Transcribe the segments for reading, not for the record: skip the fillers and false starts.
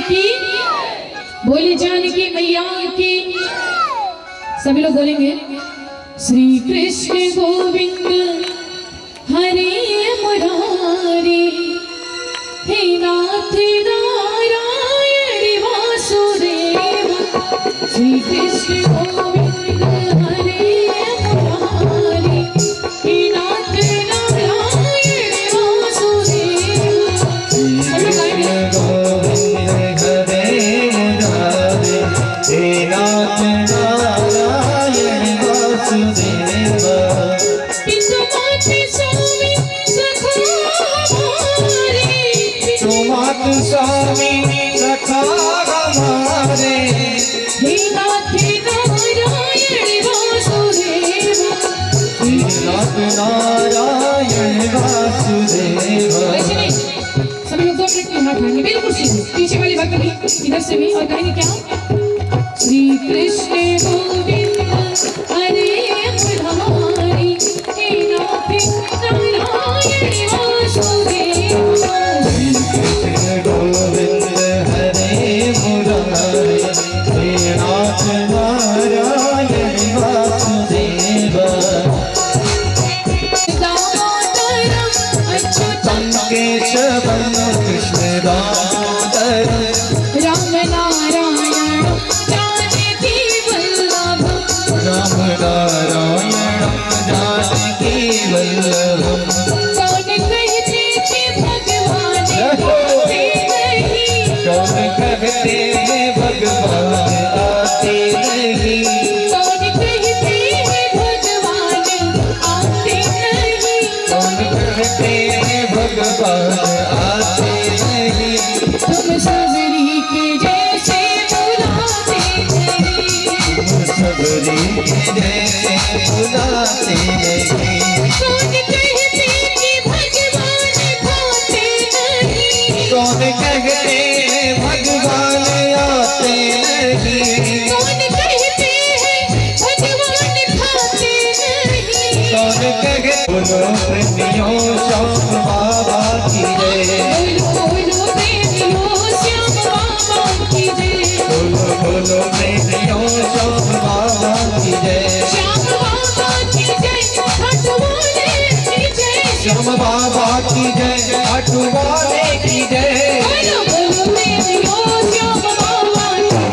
की, बोले जानकी मैया की। सभी लोग बोलेंगे श्री कृष्ण गोविंद हरे मुरारी, हे नाथ नारायण वासुदेव। श्री कृष्ण गोविंद हरे मुरारी, हे नाथ नारायण वासुदेव। स्वामी सखा हमारे, हे नाथ नारायण वासुदेव। हे नाथ नारायण वासुदेव। वैसे नहीं, सभी लोग 2 मिनट के हाथ उठाएंगे बिल्कुल सीधे, पीछे वाली भक्त भी इधर से भी, और कहेंगे क्या, श्री कृष्ण गोविंद हरे मुरारी, हे नाथ नारायण वासुदेव। गोविंद हरे मुरारी, हे नाथ नारायण वासुदेव। दामोदरम अच्युतम केशवम कृष्ण दामोदरम, राम नारायण जानकी वल्लभम, राम नारायण जानकी वल्लभम। कौन कहते कि भगवान आते नहीं, कौन कहते हैं भगवान आते नहीं, कौन कहते हैं भगवान आते नहीं, कौन कहते हैं भगवान आते नहीं। तुम सबरी के जैसे बुलाते नहीं, तुम सबरी के जैसे बुलाते नहीं। कौन कहते कि भगवान खाते नहीं, कौन कहते हैं भगवान आते नहीं, कौन कहते हैं भगवान खाते नहीं। कौन कहते बोलो प्रेमियों श्याम बाबा की जय, बोलो प्रेमियों श्याम बाबा की जय, बोलो बोलो प्रेमियों श्याम बाबा की जय, श्याम बाबा की जय, हटवाले की जय, श्याम बाबा की जय, हटवाले की जय। बोलो बोलो प्रेमियों श्याम बाबा की जय,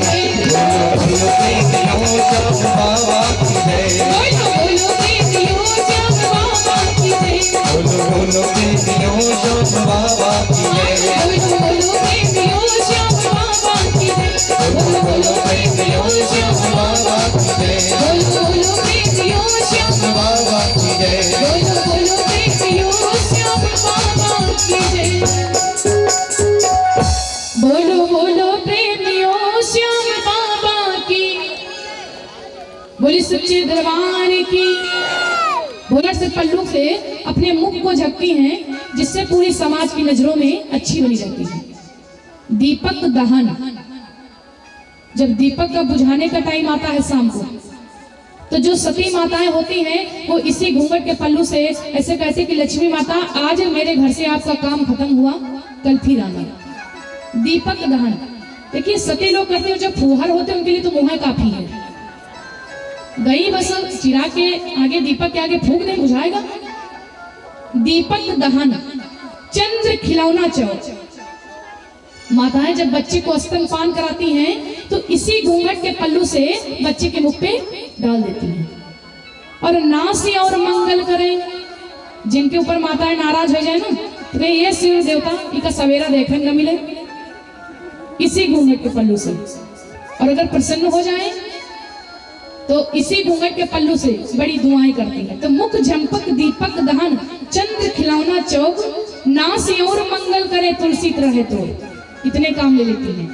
बोलो प्रेमियों श्याम बाबा की जय, बोलो बोलो प्रेमियों श्याम बाबा की जय, बोलो बोलो प्रेमियों श्याम बाबा की जय, बोलो बोलो प्रेमियों श्याम बाबा की जय, बोलो बोलो प्रेमियों श्याम बाबा की जय, बोलो बोलो प्रेमियों श्याम बाबा की जय। बोलो बोलो प्रेमियों श्याम बाबा की जय, बोलो बोलो प्रेमियों श्याम बाबा की, बोली सच्चे दरबार की। भोला से पल्लू से अपने मुख को झकती हैं, जिससे पूरी समाज की नजरों में अच्छी बनी रहती है। दीपक दहन, जब दीपक का बुझाने का टाइम आता है शाम को, तो जो सती माताएं होती हैं वो इसी घूंघट के पल्लू से ऐसे कहते कि लक्ष्मी माता आज मेरे घर से आपका काम खत्म हुआ, कल फिर आना। दीपक दहन देखिए सती लोग करते हैं, जब फूहर होते हैं उनके लिए तो मुँह काफी है। गई बस चिराग के आगे, दीपक के आगे फूंक नहीं बुझाएगा। दीपक दहन, चंद्र खिलौना चौक। माताएं जब बच्चे को स्तनपान कराती हैं तो इसी घूंघट के पल्लू से बच्चे के मुख पे डाल देती हैं। और नासी और मंगल करें, जिनके ऊपर माताएं नाराज हो जाए ना, तो ये शिव देवता इनका सवेरा देखने न मिले, इसी घूंघट के पल्लू से। और अगर प्रसन्न हो जाए तो इसी घूंघट के पल्लू से बड़ी दुआएं करती है। तो मुख झंपक दीपक दहन, चंद्र खिलौना चौक, नासी और मंगल करे तुलसी रहे तो, इतने काम ले लेती हैं।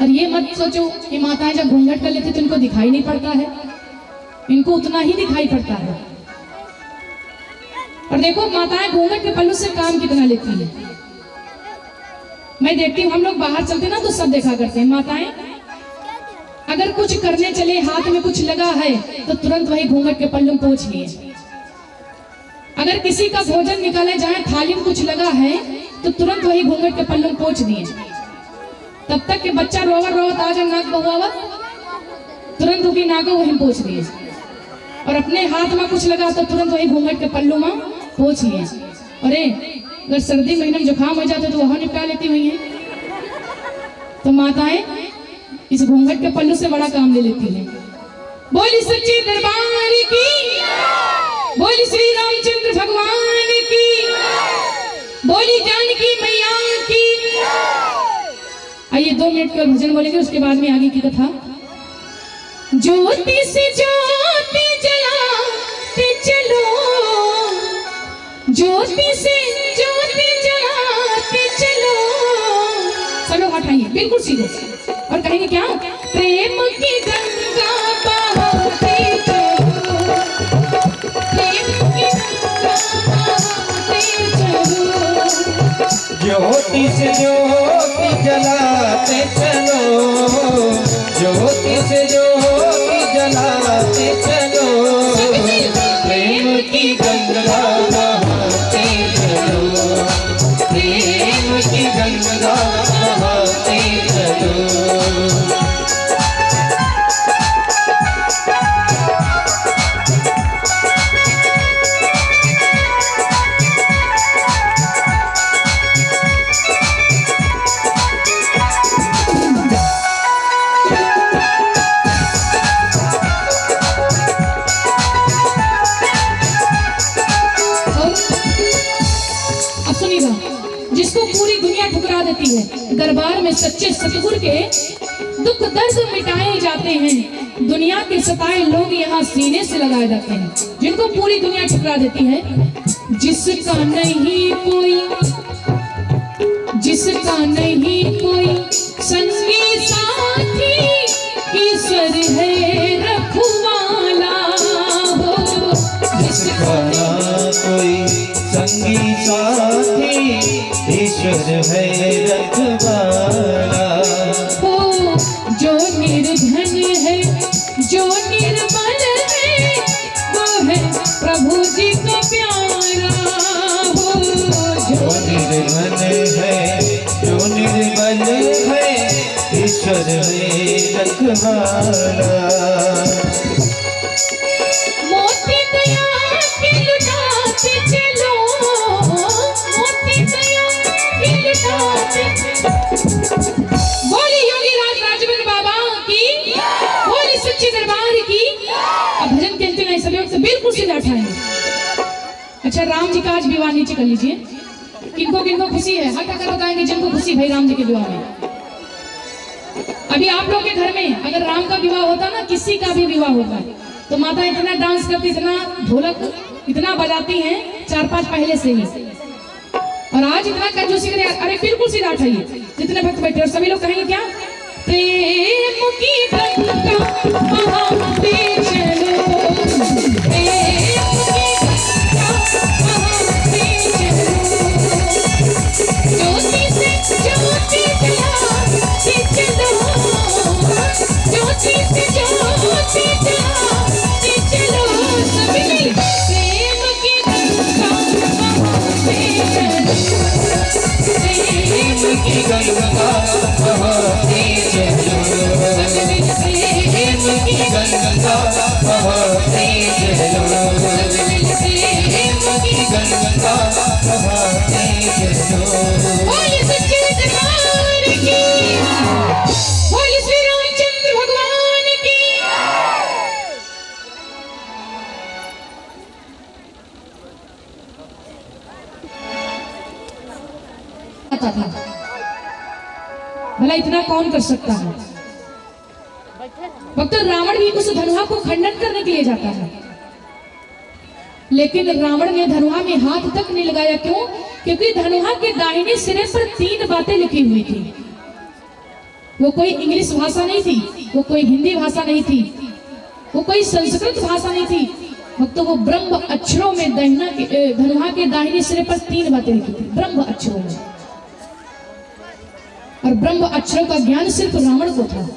और ये मत सोचो कि माताएं जब घूंघट कर लेती तो इनको दिखाई नहीं पड़ता है, इनको उतना ही दिखाई पड़ता है। और देखो माताएं घूंघट के पल्लू से काम कितना लेती है। मैं देखती हूँ हम लोग बाहर चलते ना तो सब देखा करते हैं, माताएं अगर कुछ करने चले, हाथ में कुछ लगा है तो तुरंत वही घूंघट के पल्लू पोंछ लिए। अगर किसी का भोजन निकाले जाए, थाली में कुछ लगा है तो तुरंत वही घूंघट के पल्लू पोंछ दिए। तब तक के बच्चा रोवत रोवत आज नाक बहुआवत तुरंत होगी नाको वहीं पहुंच दिए और अपने हाथ में कुछ लगा तो तुरंत वही घूंघट के पल्लू में पहुंच लिए। अरे अगर सर्दी महीने में जुकाम हो जाता तो वहां निपटा लेती हुई है। तो माताएं इस घूंघट के पल्लू से बड़ा काम ले लेती हैं। बोली सच्चे दरबार की, बोली श्री रामचंद्र भगवान की, बोली जानकी मैया की। आइए 2 मिनट के भजन बोलेंगे, उसके बाद में आगे की कथा। ज्योति से ज्योति जलाते चलो, ज्योति से ज्योति जलाते चलो। सब लोग हाथ आइए बिल्कुल सीधे और कहेंगे क्या? प्रेम की गंगा बहाते चलो, प्रेम की गंगा बहाते चलो। ज्योति से ज्योति जलाते चलो, ज्योति से ज्योति जलाते चलो, प्रेम की गंगा बहाते चलो, प्रेम की गंगा बहाते चलो। जिसको पूरी दुनिया ठुकरा देती है, दरबार में सच्चे सतगुरु के दुख दर्द मिटाए जाते हैं। दुनिया के सताए लोग यहाँ सीने से लगाए जाते हैं, जिनको पूरी दुनिया ठुकरा देती है। जिसका नहीं कोई, जिसका नहीं कोई संगी साथी, ईश्वर है रखवाला हो। जिसका कोई संगी साथी, ईश्वर है रखवाला हो। जो निर्धन है, जो निर्बल है, वो है प्रभु जी का प्यारा हो। जो निर्धन है, जो निर्बल है, ईश्वर है रखवाला। मोती दया के लुटाते चलो, मोती दया के लुटाते। बोली योगी राज राजवन बाबा की, बोली सच्चे दरबार की। अब भजन कहते नहीं, सभी से बिल्कुल सीधा उठाएंगे। अच्छा, राम जी का आज विवाह नीचे कर लीजिए। किनको किनको खुशी है हाथ आकर बताएंगे, जिनको खुशी भाई राम जी के विवाह में। अभी आप लोग के घर में अगर राम का विवाह होता ना, किसी का भी विवाह होता, तो माता इतना डांस करती, इतना ढोलक इतना बजाती हैं 4-5 पहले से ही। और आज इतना कंजूसी करे। अरे बिल्कुल सीधा उठाइए जितने भक्त बैठे, और सभी लोग कहेंगे क्या? प्रेम की गंगा बहाते चलो, प्रेम की गंगा बहाते चलो। ज्योति से ज्योति जलाते चलो, ज्योति से ज्योति जलाते चलो। सभी प्रेम की गंगा बहाते चलो, प्रेम की गंगा बहाते चलो, प्रेम की गंगा बहाते चलो, प्रेम की गंगा बहाते चलो। बोलिए सच्चे दरबार की, बोलिए श्री रामचंद्र भगवान की। भला इतना कौन कर सकता है? भक्त रावण भी उस धनुहा को खंडन करने के लिए जाता है, लेकिन रावण ने धनुहा में हाथ तक नहीं लगाया। क्यों? क्योंकि धनुहा के दाहिने सिरे पर 3 बातें लिखी हुई थी। वो कोई इंग्लिश भाषा नहीं थी, वो कोई हिंदी भाषा नहीं थी, वो कोई संस्कृत भाषा नहीं थी। भक्त वो ब्रह्म अक्षरों में धनुहा के दाहिने सिरे पर 3 बातें लिखी थी, ब्रह्म अक्षरों में। और ब्रह्म अक्षरों का ज्ञान सिर्फ रावण को था।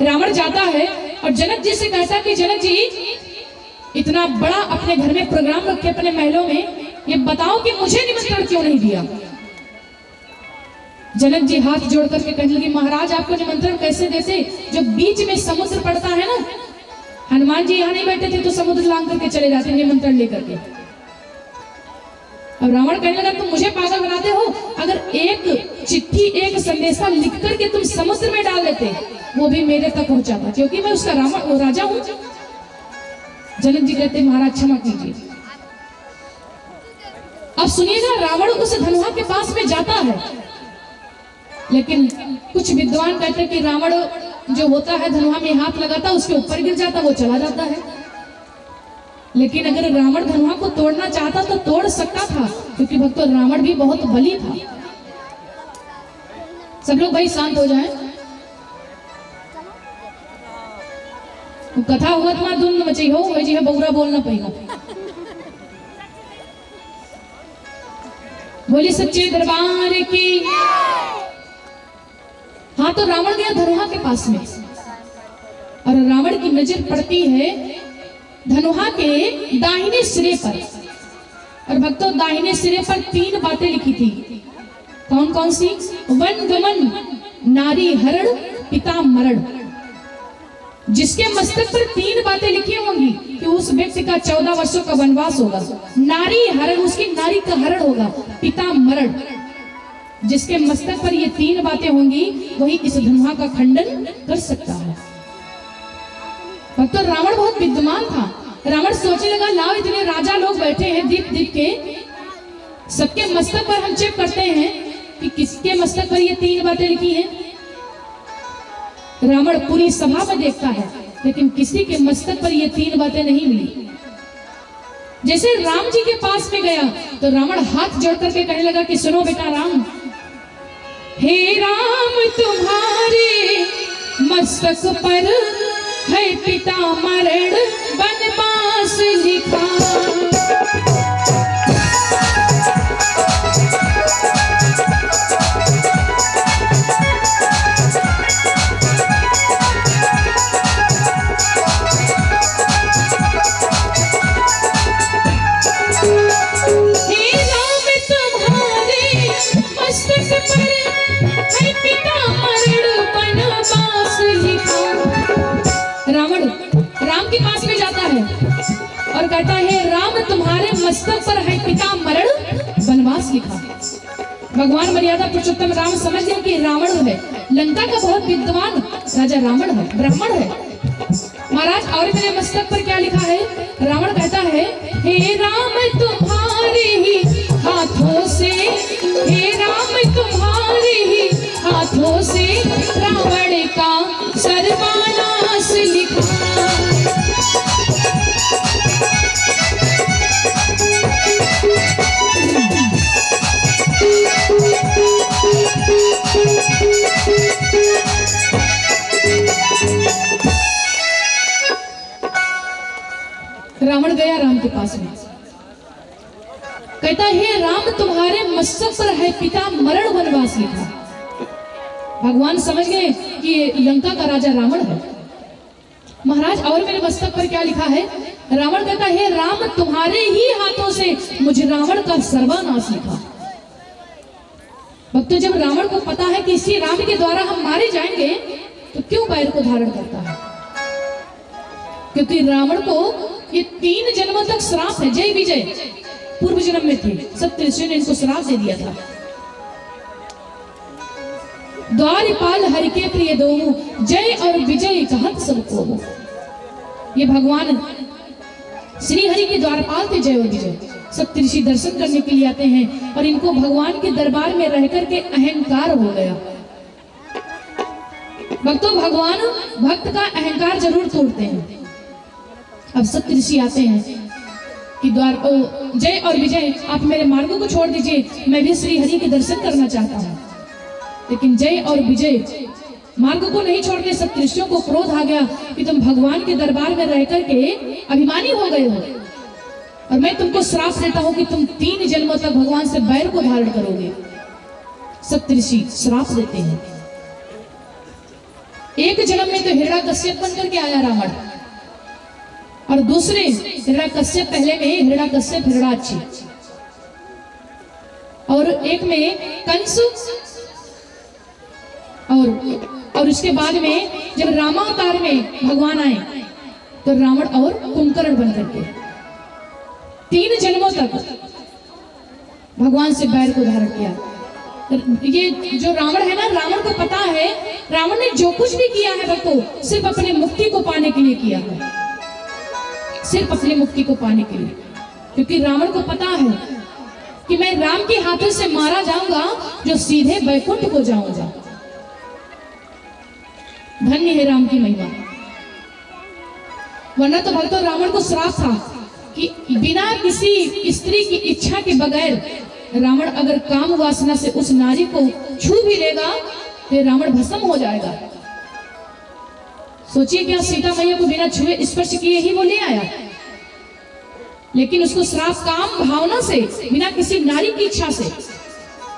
रावण जाता है और जनक जी से कहता कि जनक जी, इतना बड़ा अपने घर में प्रोग्राम रखे अपने महलों में, ये बताओ कि मुझे निमंत्रण क्यों नहीं दिया? जनक जी हाथ जोड़ करके कहने लगे, महाराज आपको निमंत्रण कैसे देते, जब बीच में समुद्र पड़ता है ना। हनुमान जी यहाँ नहीं बैठे थे तो समुद्र लांग करके चले जाते निमंत्रण लेकर के। अब रावण कहने लगा, तुम मुझे पागल बनाते हो, अगर एक चिट्ठी एक संदेशा लिख करके तुम समुद्र में डाल देते वो भी मेरे तक पहुंचाता, क्योंकि मैं उसका राजा हूं। जनक जी कहते, महाराज क्षमा कीजिए। अब सुनिएगा, रावण उस धनुहा के पास में जाता है, लेकिन कुछ विद्वान कहते हैं कि रावण जो होता है धनुहा में हाथ लगाता उसके ऊपर गिर जाता, वो चला जाता है। लेकिन अगर रावण धनुहा को तोड़ना चाहता तो तोड़ सकता था, क्योंकि भक्तों रावण भी बहुत बली था। सब लोग भाई शांत हो जाएं। कथा हुआ तुम्हारा धुंध मची हो वही जी है, बउरा बोलना पड़ेगा। बोली सच्चे दरबार की। हाँ, तो रावण गया धनुहा के पास में, और रावण की नजर पड़ती है धनुहा के दाहिने सिरे पर। और भक्तों, दाहिने सिरे पर 3 बातें लिखी थी। कौन कौन सी? वन गमन, नारी हरण, पिता मरण। जिसके मस्तक पर 3 बातें लिखी होंगी कि उस व्यक्ति का 14 वर्षों का वनवास होगा। नारी हरण, उसकी नारी का हरण होगा। पिता मरण, जिसके मस्तक पर ये 3 बातें होंगी वही इस धनुहा का खंडन कर सकता है। भक्तों, रावण बहुत विद्वान था। रावण सोचने लगा, लाओ इतने राजा लोग बैठे हैं दीप दीप के, सबके मस्तक पर हम चेक करते हैं कि किसके मस्तक पर ये 3 बातें लिखी हैं। रावण पूरी सभा में देखता है, लेकिन किसी के मस्तक पर ये 3 बातें नहीं मिली। जैसे राम जी के पास में गया तो रावण हाथ जोड़ करके कहने लगा कि सुनो बेटा राम, हे राम तुम्हारे मस्तक पर है पिता मरण वनवास लिखा। रावण राम के पास में जाता है और कहता है, राम तुम्हारे मस्तक पर है पिता मरण वनवास लिखा। भगवान मर्यादा पुरुषोत्तम राम समझ गए कि रावण है लंका का बहुत विद्वान राजा, रावण है, ब्राह्मण है। महाराज, और मेरे मस्तक पर क्या लिखा है? रावण कहता है, हे राम तुम्हारे ही हाथों से, हे राम तुम्हारे ही हाथों से रावण का सर्वनाश लिखा। रावण गया राम के पास में, कहता है, राम तुम्हारे मस्तक पर है पिता मरण वनवास लिखा। भगवान समझ गए कि लंका का राजा रावण है। महाराज, और मेरे मस्तक पर क्या लिखा है? रावण कहता है, राम तुम्हारे ही हाथों से मुझे रावण का सर्वनाश लिखा। भक्तों, जब रावण को पता है कि इसी राम के द्वारा हम मारे जाएंगे तो क्यों बैर को धारण करता है? क्योंकि रावण को ये 3 जन्मों तक श्राप है। जय विजय पूर्व जन्म में थे, सप्तऋषि ने इनको श्राप दे दिया था। द्वारपाल हरि के प्रिय दो, जय और विजय कहत सबको हो। ये भगवान श्री हरि के द्वारपाल थे, जय और विजय। सप्तऋषि दर्शन करने के लिए आते हैं और इनको भगवान के दरबार में रह करके अहंकार हो गया। भक्तों, भगवान भक्त का अहंकार जरूर तोड़ते हैं। अब सप्तऋषि आते हैं कि द्वार को जय और विजय, आप मेरे मार्गों को छोड़ दीजिए, मैं भी श्री हरि के दर्शन करना चाहता हूँ। लेकिन जय और विजय मार्ग को नहीं छोड़ते। सप्तऋषियों को क्रोध आ गया कि तुम भगवान के दरबार में रह करके अभिमानी हो गए हो, और मैं तुमको श्राप देता हूं कि तुम 3 जन्मों तक भगवान से बैर को धारण करोगे। सप्तऋषि श्राप देते हैं। एक जन्म में तो हिरण्यकश्यप बन करके आया रावण, और दूसरे हिरण्यकश्यप, पहले में हिरण्यकश्यप हिरण्याक्ष, और एक में कंस और उसके बाद में जब रामावतार में भगवान आए तो रावण और कुंभकर्ण बन करके 3 जन्मों तक भगवान से बैर को धारण किया। ये जो रावण है ना, रावण को पता है रावण ने जो कुछ भी किया है भक्तों सिर्फ अपनी मुक्ति को पाने के लिए किया है, सिर्फ अपनी मुक्ति को पाने के लिए। क्योंकि रावण को पता है कि मैं राम के हाथों से मारा जाऊंगा जो सीधे वैकुंठ को जाऊंगा। धन्य है राम की महिमा। वरना तो भक्तों रावण को श्राप था कि बिना किसी स्त्री की इच्छा के बगैर रावण अगर काम वासना से उस नारी को छू भी लेगा तो रावण भस्म हो जाएगा। सोचिए क्या सीता मैया को बिना छुए स्पर्श किए ही वो ले आया, लेकिन उसको श्राप काम भावना से, बिना किसी नारी की इच्छा से।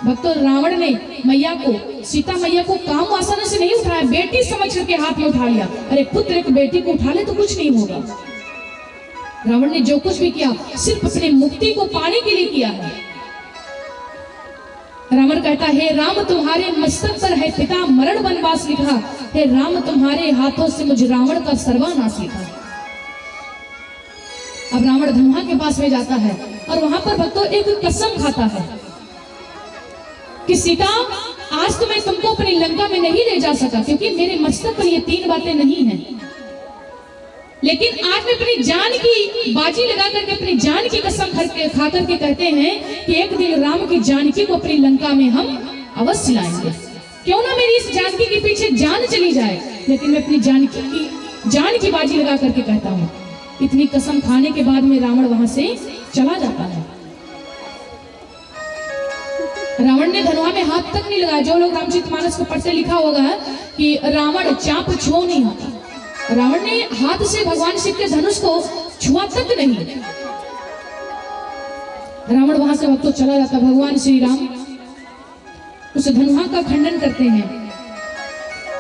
भक्तों रावण ने मैया को, सीता मैया को काम वासना से नहीं उठाया, बेटी समझ करके हाथ में उठा लिया। अरे पुत्र एक बेटी को उठा ले तो कुछ नहीं होगा। रावण ने जो कुछ भी किया सिर्फ अपनी मुक्ति को पाने के लिए किया है। रावण कहता है, हे राम तुम्हारे मस्तक पर है पिता मरण वनवास लिखा, हे राम तुम्हारे हाथों से मुझे रावण का सर्वनाश लिखा। अब रावण धनुहा के पास में जाता है और वहां पर भक्तों एक कसम खाता है कि सीता आज तो मैं तुमको अपनी लंका में नहीं ले जा सका क्योंकि मेरे मस्तक पर ये 3 बातें नहीं हैं, लेकिन आज मैं अपनी जान की बाजी लगा करके अपनी जान की कसम खा करके कहते हैं कि एक दिन राम की जानकी को अपनी लंका में हम अवश्य लाएंगे। क्यों ना मेरी इस जानकी के पीछे जान चली जाए, लेकिन मैं अपनी जानकी की जान की बाजी लगा करके कहता हूँ। इतनी कसम खाने के बाद में रावण वहां से चला जाता है। रावण ने धनुहा में हाथ तक नहीं लगाया। जो लोग रामचरितमानस को पढ़ते लिखा होगा कि रावण चाप छुओ नहीं होता, रावण ने हाथ से भगवान शिव के धनुष को छुआ तक नहीं। रावण वहां से वक्त तो चला जाता। भगवान श्री राम उस धनुहा का खंडन करते हैं।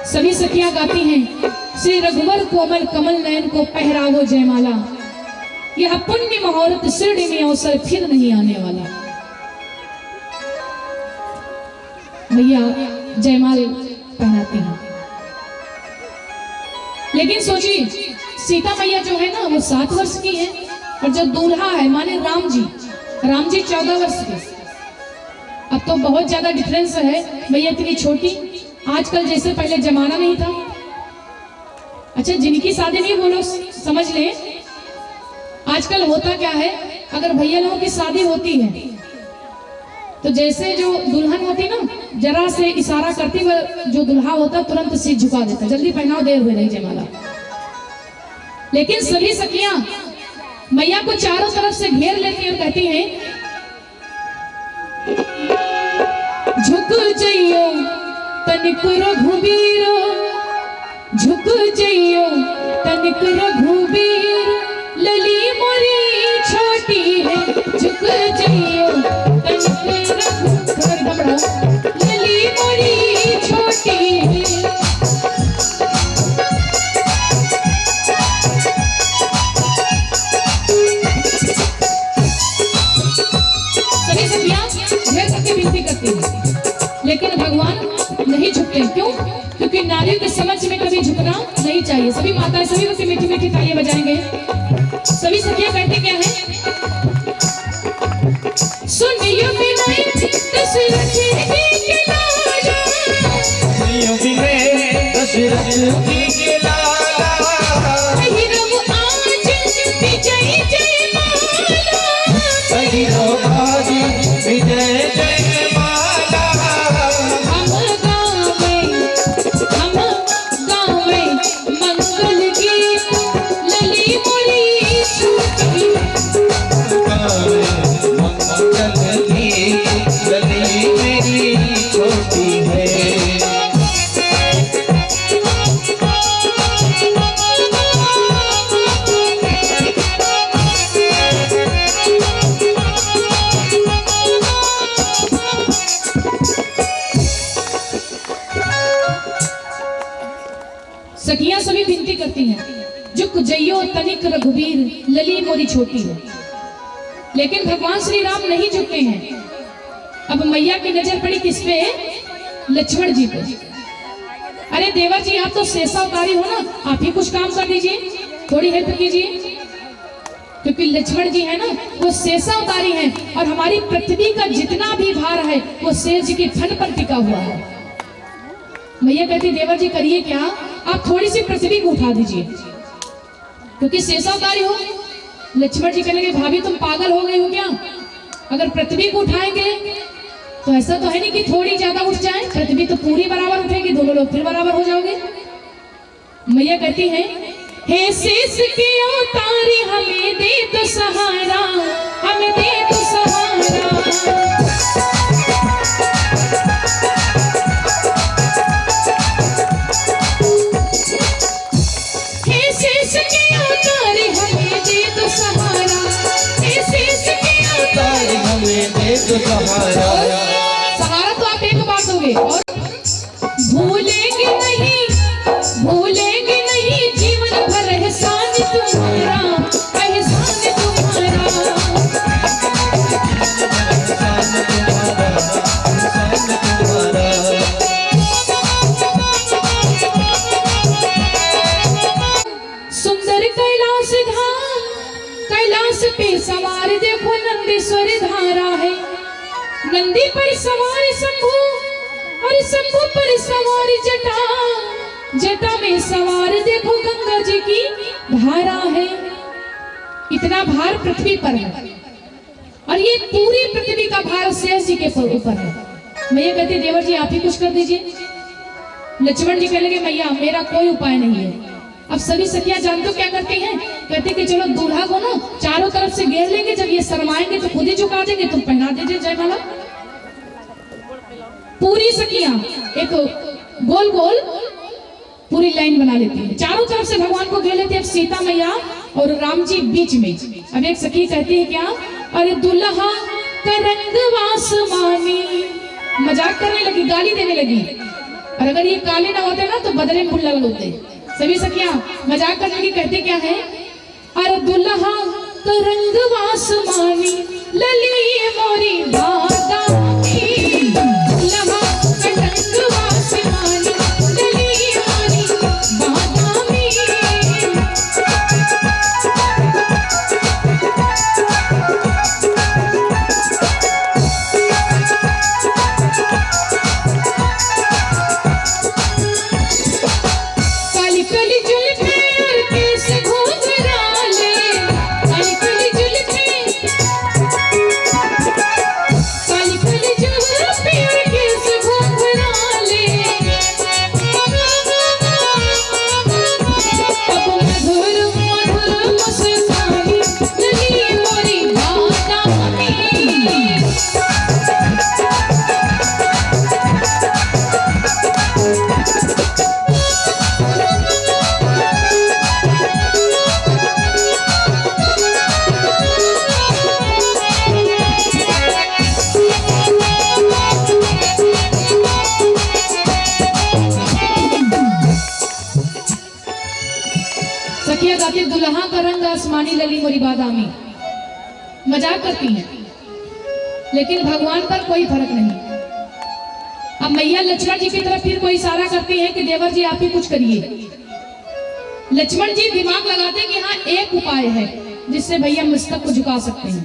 सभी सखियां गाती हैं, श्री रघुवर कोमल कमल नयन को पहरावो जयमाला, यह पुण्य मुहूर्त शिरडी में अवसर फिर नहीं आने वाला। भैया जयमाल पहनाती हैं, लेकिन सोचिए सीता मैया जो है ना वो 7 वर्ष की है और जो दूल्हा है माने राम जी 14 वर्ष के। अब तो बहुत ज्यादा डिफरेंस है भैया, इतनी छोटी। आजकल जैसे पहले जमाना नहीं था। अच्छा जिनकी शादी नहीं वो लोग समझ लें, आजकल होता क्या है, अगर भैया लोगों की शादी होती है तो जैसे जो दुल्हन होती ना जरा से इशारा करती वह जो दुल्हा होता तुरंत सिर झुका देता, जल्दी पहनाओ देर हो रही जयमाला। लेकिन सभी सखियां मैया को चारों तरफ से घेर लेती और कहती हैं, झुक जइयो तनिक रघुबीर, झुक जइयो तनिक रघुबीर, लली मोरी छोटी है, झुक जइयो तनिक रघुबीर, लली मोरी छोटी है। सभी सखियां घेर करके विनती करती हैं, लेकिन भगवान नहीं झुकते। क्यों? क्योंकि नारियों के समझ में कभी झुकना नहीं चाहिए। सभी माताएं सभी वक्त मीठी मीठी तालियां बजाएंगे। सभी सखियां कहते क्या है, सुनियो विनय दशरथ जी के लाला, सुनियो विनय दशरथ जी के लाला, पहिरऊ आज विजय जयमाला, पहिरऊ आज विजय जयमाला, हम गावे मंगल गीत, लली मोरी छोटी, मंगल गीत, लली मेरी छोटी है। सखियां सभी विनती करती हैं, झुक जइयो तनिक रघुबीर, लली मोरी छोटी है। लेकिन भगवान श्री राम नहीं झुकते हैं। अब मैया की नजर पड़ी किस पे? लक्ष्मण जी पे। अरे देवर जी आप तो शेषा अवतारी हो ना, आप ही कुछ काम कर दीजिए, थोड़ी हेल्प कीजिए। क्योंकि लक्ष्मण जी है ना वो शेषा अवतारी हैं और हमारी पृथ्वी का जितना भी भार है वो शेष जी के फन पर टिका हुआ है। मैया कहती देवर जी करिए क्या, आप थोड़ी सी पृथ्वी को उठा दीजिए क्योंकि शेषा अवतारी हो। लक्ष्मण जी कहने लगे भाभी तुम पागल हो गई हो क्या, अगर पृथ्वी को उठाएंगे तो ऐसा तो है नहीं कि थोड़ी ज्यादा उठ जाए, पृथ्वी तो पूरी बराबर उठेगी, दोनों लोग फिर बराबर हो जाओगे। मैया कहती है हे शेष के अवतारी हमें दे तो सहारा, हमें दे तो सहारा। हे शेष के अवतारी हमें दे तो सहारा, हे शेष के अवतारी हमें दे तो सहारा। सहारा तो आप एक बात होगे और भूलेंगे नहीं, भूलेंगे नहीं जीवन भर एहसान तुम्हारा, एहसान तुम्हारा। सुंदर कैलाश धाम, कैलाश पे सवार देखो नंदीश्वर धारा है, नंदी पर सवार शंभू और शंभू पर सवार जटा, जटा में सवार देखो गंगा जी की धारा है। इतना भार पृथ्वी पर है और ये पूरी पृथ्वी का भार शेष जी के ऊपर है। मैया कहती देवर जी आप ही कुछ कर दीजिए। लक्ष्मण जी कहने लगे मैया मेरा कोई उपाय नहीं है। अब सभी सखियां जानते हो क्या करती हैं, कहते कि चलो दूल्हा को ना चारों तरफ से घेर लेंगे, जब ये शर्माएंगे तो खुद ही झुका देंगे, तुम पहना दीजिए जयमाला। पूरी सखियां एक गोल गोल पूरी लाइन बना लेती है, चारों तरफ से भगवान को घेर लेती है। अब सीता मैया और राम जी बीच में। अब एक सखी कहती है क्या, अरे दुल्हा का रंग आसमानी, मजाक करने लगी, गाली देने लगी। और अगर ये काले ना होते ना तो बदले में फूल लग होते। सभी सखियां मजाक करने की कहते क्या है, अरे दुल्हा का रंग आसमानी लली मोरी बादामी, दुल्हा का रंग आसमानी लली मोरी बादामी। काली काली जुल्फे और केस घुंघराले, काली काली जुल्फे, काली काली जुल्फे और केस घुंघराले। अब मधुर मधुर मुस्कानी लली मोरी बादामी। सखिया गाती दुल्हा का रंग आसमानी लली मोरी बादामी, मजाक करती हैं लेकिन भगवान पर कोई फर्क नहीं। अब मैया लक्ष्मण जी की तरफ फिर कोई इशारा करती है कि देवर जी आप ही कुछ करिए। लक्ष्मण जी दिमाग लगाते हैं कि हाँ एक उपाय है जिससे भैया मस्तक को झुका सकते हैं।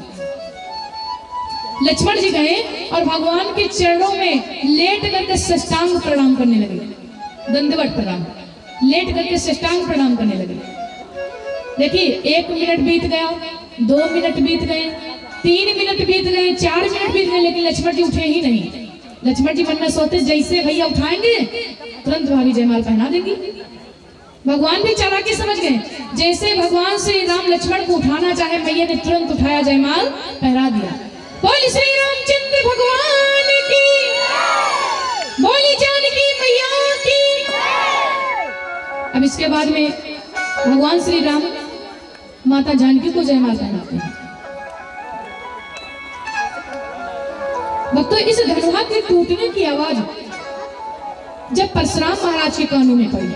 लक्ष्मण जी गए और भगवान के चरणों में लेट करके साष्टांग प्रणाम करने लगे, दंडवत प्रणाम, लेट करके साष्टांग प्रणाम करने लगे। देखिए 1 मिनट बीत गया, 2 मिनट बीत गए, 3 मिनट बीत गए, 4 मिनट बीत गए, लेकिन लक्ष्मण जी उठे ही नहीं। लक्ष्मण जी मन में सोचते जैसे भैया उठाएंगे तुरंत भाभी जयमाल पहना देंगी। भगवान भी चालाकी समझ गए, जैसे भगवान श्री राम लक्ष्मण को उठाना चाहे मैया ने तुरंत उठाया, जयमाल पहरा दिया। बोल श्री रामचंद्र भगवान की, बोली जानकी मैया की। अब इसके बाद में भगवान श्री राम माता जानकी को जयमाल पहनाते हैं। भक्तों इस धनुहा के टूटने की आवाज जब परशुराम महाराज के कानों में पड़ी,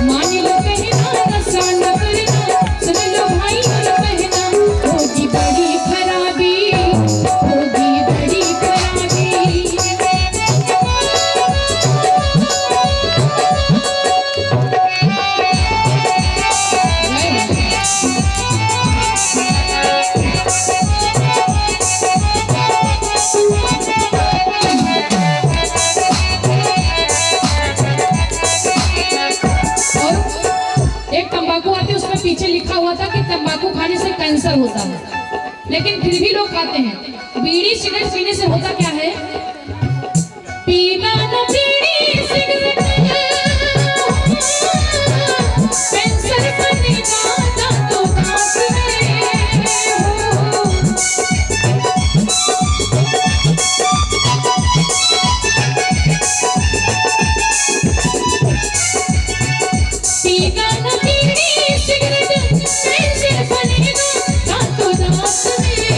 मान लो कहना नशा न करना, सुन लो भाई कहना, होगी बड़ी खराबी, होगी बड़ी खराबी। कैंसर होता है, लेकिन फिर भी लोग खाते हैं। बीड़ी सिगरेट पीने से होता क्या है? पीना न बीड़ी सिगरेट कैंसर बनेगा दांतों दांत में हो। पीना न बीड़ी सिगरेट कैंसर बनेगा दांतों दांत में,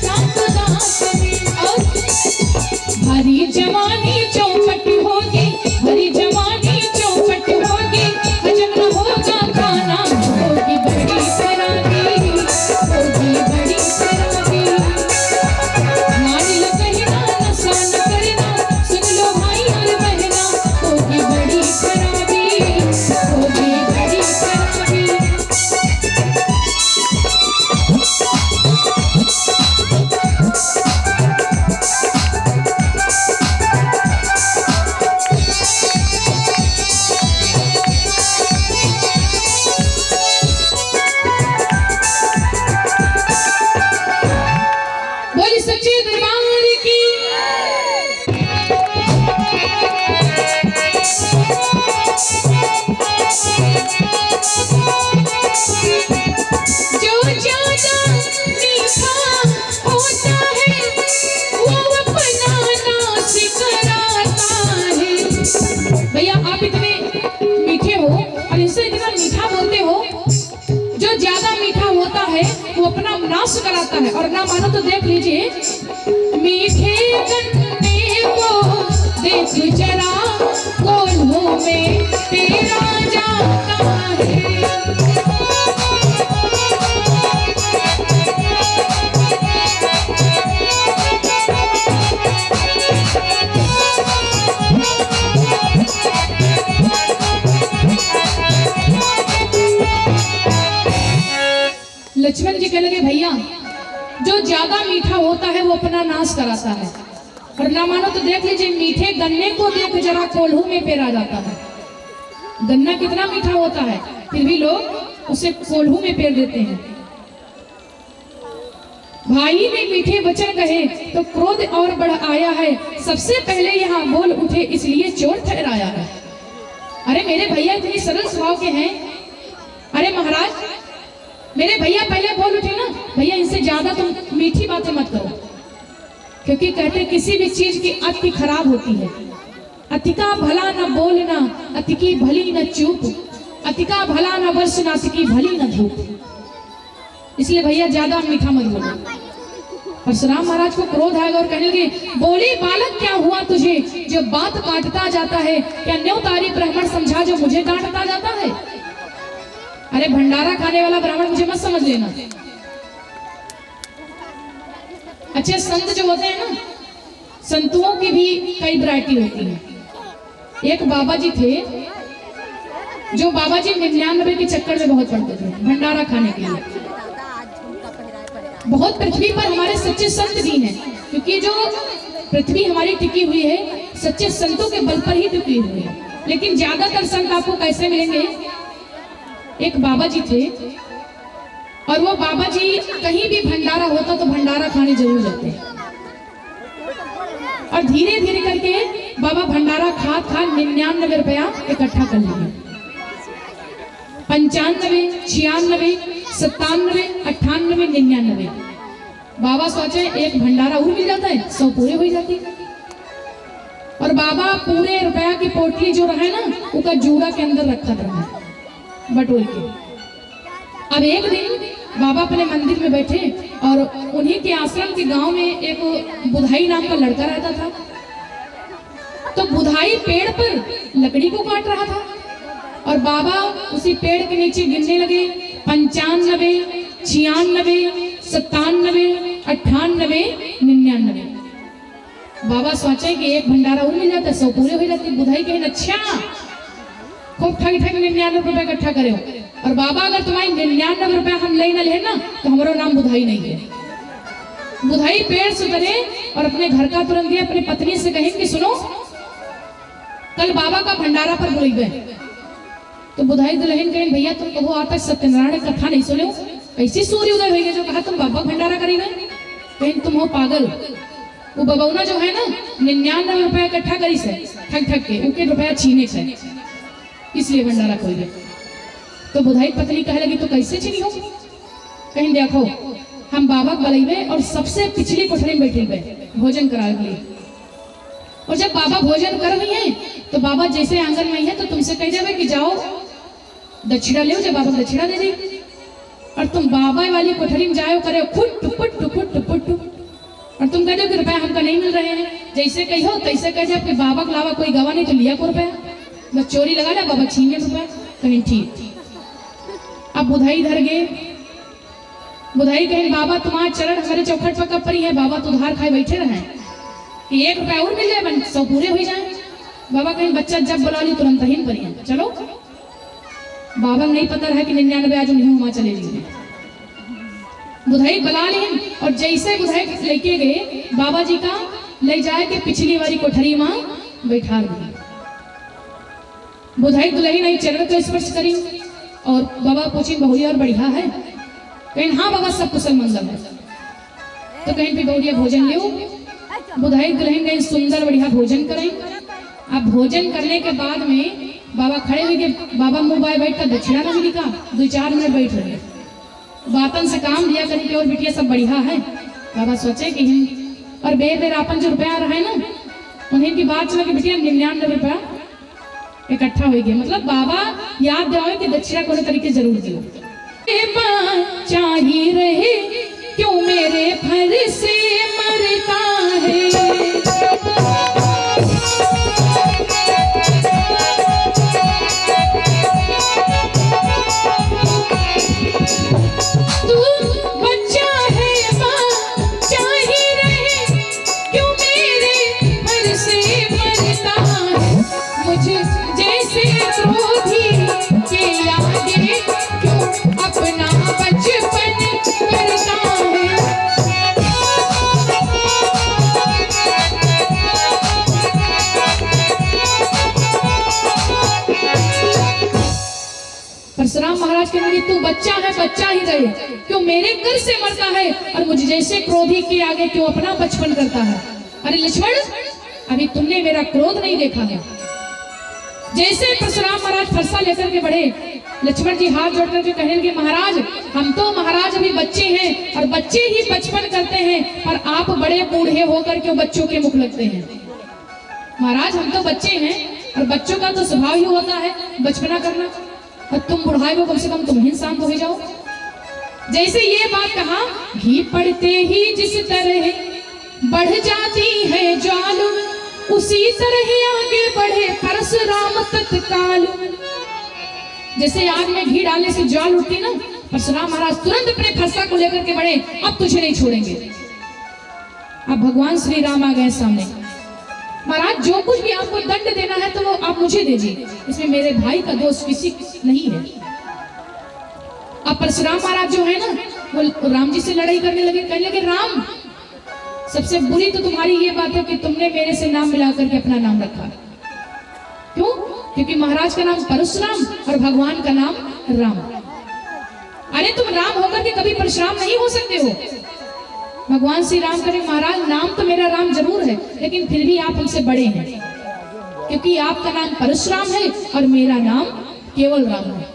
दांतों दांत में। और हरी जवानी चौपट होगी, हरी जवानी चौपट होगी, हजम न होगा खाना, होगी बड़ी शराबी, होगी बड़ी शराबी। मान लो कहना नशा न करना, सुन लो भाई और बहना, होगी बड़ी शराबी, होगी बड़ी शराबी। बोली सच्चे दरबार की। जो ज्यादा मीठा होता है वो अपना नाश कराता है। भैया आप इतने मीठे हो और इनसे इतना मीठा बोलते हो, जो ज्यादा मीठा होता है वो अपना नाश कराता है। और ना मानो तो देख लीजिए, मीठे गन्ने को देख जरा, कोल्हों में तेरा जाता है। लक्ष्मण जी कहने लगे भैया जो ज्यादा मीठा होता है वो अपना नाश कराता है। और ना मानो तो देख लीजिए, मीठे गन्ने को देख जरा कोल्हू में पेरा जाता है। गन्ना कितना मीठा होता है, फिर भी लोग उसे कोल्हू में पेर देते हैं। भाई ने मीठे वचन कहे तो क्रोध और बढ़ आया है, सबसे पहले यहाँ बोल उठे इसलिए चोर ठहराया है। अरे मेरे भैया इतनी सरल स्वभाव के हैं। अरे महाराज मेरे भैया पहले बोल उठे ना, भैया इनसे ज्यादा तुम मीठी बातें मत करो, क्योंकि कहते किसी भी चीज की अति खराब होती है। अति का भला न बोलना, अति की भली न चूप, अति का भला न बरसना, अति की भली न धूप। इसलिए भैया ज्यादा मीठा मत बोलो। परशुराम महाराज को क्रोध आएगा और कहने लगे बोले बालक क्या हुआ तुझे जो बात काटता जाता है, क्या न्यू तारी ब्राह्मण समझा जो मुझे डांटता जाता है। अरे भंडारा खाने वाला ब्राह्मण मुझे मत समझ लेना। अच्छे संत जो होते हैं ना, संतों की भी कई वैरायटी होती है। एक बाबा जी थे, जो बाबा जी 99 के चक्कर में बहुत पड़ते थे भंडारा खाने के लिए। बहुत पृथ्वी पर हमारे सच्चे संत भी हैं, क्योंकि जो पृथ्वी हमारी टिकी हुई है सच्चे संतों के बल पर ही टिकी हुई है। लेकिन ज्यादातर संत आपको कैसे मिलेंगे? एक बाबा जी थे और वो बाबा जी कहीं भी भंडारा होता तो भंडारा खाने जरूर जाते, और धीरे धीरे करके बाबा भंडारा खा 99 रुपया इकट्ठा कर लिए। 95, 96, 97, 98, 99। बाबा सोचे एक भंडारा और मिल जाता है, 100 पूरे हो जाती। और बाबा पूरे रुपया की पोटली जो रहा है ना, उसका जूड़ा के अंदर रखा था बटोर के। अब एक दिन बाबा अपने मंदिर में बैठे और उन्हीं के आश्रम के गांव में एक बुधाई नाम का लड़का रहता था। तो बुधाई पेड़ पर लकड़ी को काट रहा था और बाबा उसी पेड़ के नीचे गिनने लगे 95, 96, 97, 98, 99। बाबा सोचे कि एक भंडारा और मिल जाता, 100 पूरे हो जाते। बुधाई कहे अच्छा खूब ठग ठग 99 रुपए इकट्ठा करे हो, और बाबा अगर तुम्हारी 99 रुपया हम ले न ले ना तो हमारा नाम बुधाई नहीं है। बुधाई पेड़ से उतरे और अपने घर का तुरंत गए, अपनी पत्नी से कहें कि सुनो कल बाबा का भंडारा पर बुलाइबे। तो बुधाई दुल्हन कहें भैया तुम कहो आज तक सत्यनारायण कथा नहीं सुने, ऐसी सूर्य उदय हो गया जो कहा तुम बाबा भंडारा करेगा, कहीं तुम हो पागल। वो बबौना जो है ना 99 रुपया इकट्ठा करी से ठग ठग के उनके रुपया छीने से, इसलिए भंडारा खोल गए। तो बुधाई पत्नी कहे लगी तो कैसे छीनी हो, कहीं देखो हम बाबा बलैबे और सबसे पिछली कोठरी में बैठे हुए भोजन करा लिए। और जब बाबा भोजन कर रही हैं तो बाबा जैसे आंगन में है तो तुमसे कह देवे कि जाओ दक्षिणा ले, जब बाबा दक्षिणा दे दी और तुम बाबा वाली कोठरी में जाओ करे फुट फुट फुट फुट और तुम कह दो कि रुपया हमको नहीं मिल रहे हैं, जैसे कहो तैसे कह जाए बाबा के अलावा कोई गवा नहीं तो लिया को रुपया, बस चोरी लगा लिया बाबा छीन लिया रुपया, कहीं ठीक। अब बुधाई धर गए, बुधाई कहें बाबा तुम्हारे चरण हमारे चौखट पर कब पड़ी है, बाबा तो उधार खाए बैठे रहे कि 1 रुपया और मिल जाए 100 पूरे हो जाए। बाबा कहें बच्चा जब बुला ली तुरंत ही पड़ी है, चलो। बाबा नहीं पता रहा कि 99 आज उन्हें वहां चले जाइए। बुधाई बुला लें और जैसे बुधाई लेके गए बाबा जी का ले जाए के पिछली वाली कोठरी में बैठा दी। बुधाई दुल्ही नहीं चरण तो स्पर्श करी और बाबा पूछी बहुरिया और बढ़िया है, कहीं हाँ बाबा सब कुशल मंगल है। तो कहीं पे बहुरिया भोजन ले, बुधाई दुल्हन कहीं सुंदर बढ़िया भोजन करें। अब भोजन करने के बाद में बाबा खड़े हुए के बाबा मुंह बैठ कर दक्षिणा न मिली का 2-4 मिनट बैठ रहे, बातन से काम लिया करें कि और बिटिया सब बढ़िया है। बाबा सोचे कि हम और बेर बेर अपन जो रुपया रहा है ना उन्हें की बात चला कि बिटिया 99 रुपया इकट्ठा हो गया, मतलब बाबा याद दिलाओ कि दक्षिणा को तरीके जरूर दियो। चाहिए रहे क्यों मेरे फर से मरता है, परशुराम महाराज के लगे तू बच्चा है बच्चा ही रहे, क्यों मेरे कर से मरता है और मुझे जैसे क्रोधी के आगे क्यों अपना बचपन करता है। अरे लक्ष्मण अभी तुमने मेरा क्रोध नहीं देखा है। जैसे परशुराम महाराज फरसा लेकर के बढ़े, लक्ष्मण जी हाथ जोड़ करके कहने लगे महाराज हम तो महाराज अभी बच्चे हैं और बच्चे ही बचपन करते हैं और आप बड़े बूढ़े होकर के बच्चों के मुख लगते हैं। महाराज हम तो बच्चे हैं और बच्चों का तो स्वभाव ही होता है बचपना करना, और तुम बुढ़ाए हो कम से कम तुम ही शांत हो जाओ। जैसे ये बात कहा घी पड़ते ही जिस तरह बढ़ जाती है ज्वाल, उसी तरह आगे बढ़े परशुराम तत्काल। जैसे आग में घी डालने से ज्वाल उठती ना, परशुराम महाराज तुरंत अपने फरसा को लेकर के बढ़े, अब तुझे नहीं छोड़ेंगे। अब भगवान श्री राम आ गए सामने, महाराज जो कुछ भी आपको दंड देना है तो वो आप मुझे दीजिए, इसमें मेरे भाई का दोष किसी नहीं है। अब परशुराम महाराज जो है ना वो राम जी से लड़ाई करने लगे, कहने लगे राम सबसे बुरी तो तुम्हारी ये बात है कि तुमने मेरे से नाम मिलाकर के अपना नाम रखा। क्यों? क्योंकि महाराज का नाम परशुराम और भगवान का नाम राम। अरे तुम राम होकर के कभी परशुराम नहीं हो सकते हो। भगवान श्री राम करें महाराज नाम तो मेरा राम जरूर है, लेकिन फिर भी आप हमसे बड़े हैं, क्योंकि आपका नाम परशुराम है और मेरा नाम केवल राम है।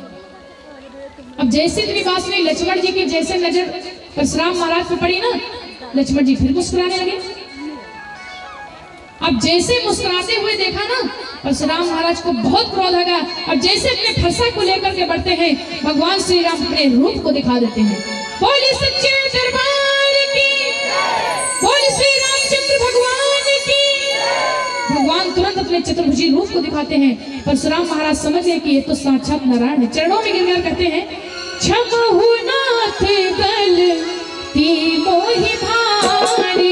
अब जैसे निवास में लक्ष्मण जी की जैसे नजर परशुराम महाराज पे पड़ी ना, लक्ष्मण जी फिर मुस्कुराने लगे। अब जैसे मुस्कुराते हुए देखा ना परशुराम महाराज को बहुत क्रोध आ गया, और जैसे अपने फरसा को लेकर के बढ़ते हैं भगवान श्री राम अपने रूप को दिखा देते हैं। बोले सच्चे दरबार की, बोले श्री रामचंद्र भगवान की। भगवान तुरंत अपने चतुर्भुजी रूप को दिखाते हैं। परशुराम महाराज समझ गए कि ये तो साक्षात नारायण है। चरणों में गिरकर कहते हैं क्षमहु नाथ बल ती मोहि भारी,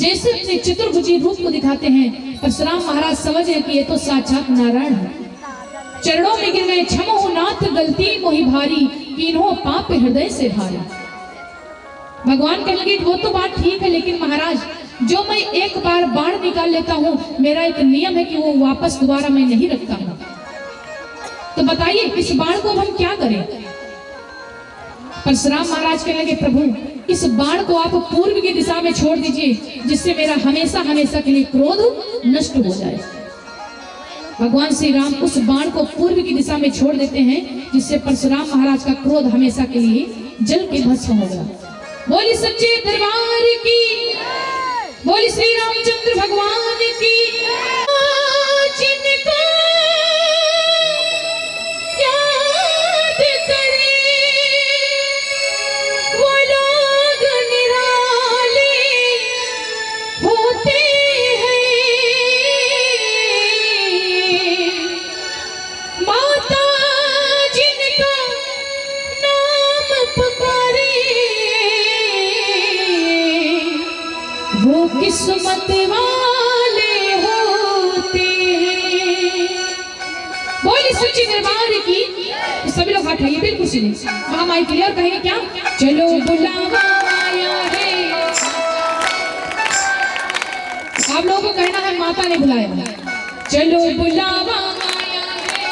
जैसे अपने चतुर्भुजी रूप को दिखाते हैं, परशुराम महाराज समझ गए कि ये तो साक्षात नारायण है। चरणों में गिर गए, क्षमो नाथ गलती मोहि भारी, कीन्हो पाप हृदय से भारी। भगवान कहने लगे वो तो बात ठीक है, लेकिन महाराज जो मैं एक बार बाण निकाल लेता हूँ, मेरा एक नियम है कि वो वापस दोबारा मैं नहीं रखता हूँ। तो बताइए इस बाण को हम क्या करें? परशुराम महाराज कहने लगे प्रभु इस बाण को आप पूर्व की दिशा में छोड़ दीजिए, जिससे मेरा हमेशा हमेशा के लिए क्रोध नष्ट हो जाए। भगवान श्री राम उस बाण को पूर्व की दिशा में छोड़ देते हैं, जिससे परशुराम महाराज का क्रोध हमेशा के लिए जल के भस्म हो गया। बोली सच्चे दरबार की, बोली श्री रामचंद्र भगवान की। जिनको याद करे वो लोग निराले होते हैं। माता जिनका नाम पुकारे वो किस्मत वाले होते हैं। बोली सच्ची दरबार की। तो सभी लोग हाथ उठाइए बिल्कुल सीधे, महामाई के लिए, और कहेंगे क्या? चलो बुलावा आया है। आप लोगों को कहना है माता ने बुलाया। चलो बुलावा आया है।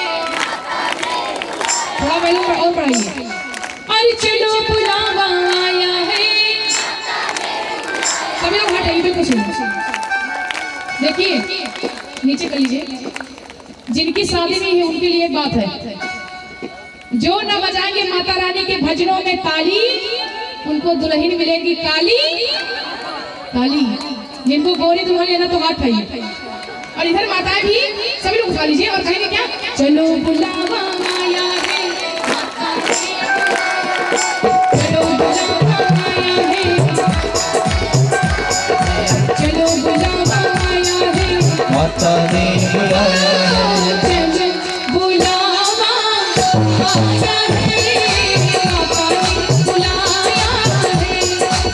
थोड़ा पहले और पढ़ाइए। अरे चलो बुलावा आया है। सभी लोग हाथ आइए बिल्कुल सीधे। देखिए नीचे कर लीजिए। जिनकी शादी नहीं है उनके लिए एक बात है, जो न बजाएंगे माता रानी के भजनों में ताली, उनको दुल्हन मिलेगी काली काली। जिनको गोरी दुल्हन लेना तो हाथ उठाइए। और इधर माताएं भी सभी लोग उठा लीजिए और कहेंगे क्या? चलो बुलावा आया है। चलो बुलावा आया है। चलो बुलावा आया है। माता ने बुलाया है। चलो बुलावा आया है। माता ने बुलाया है।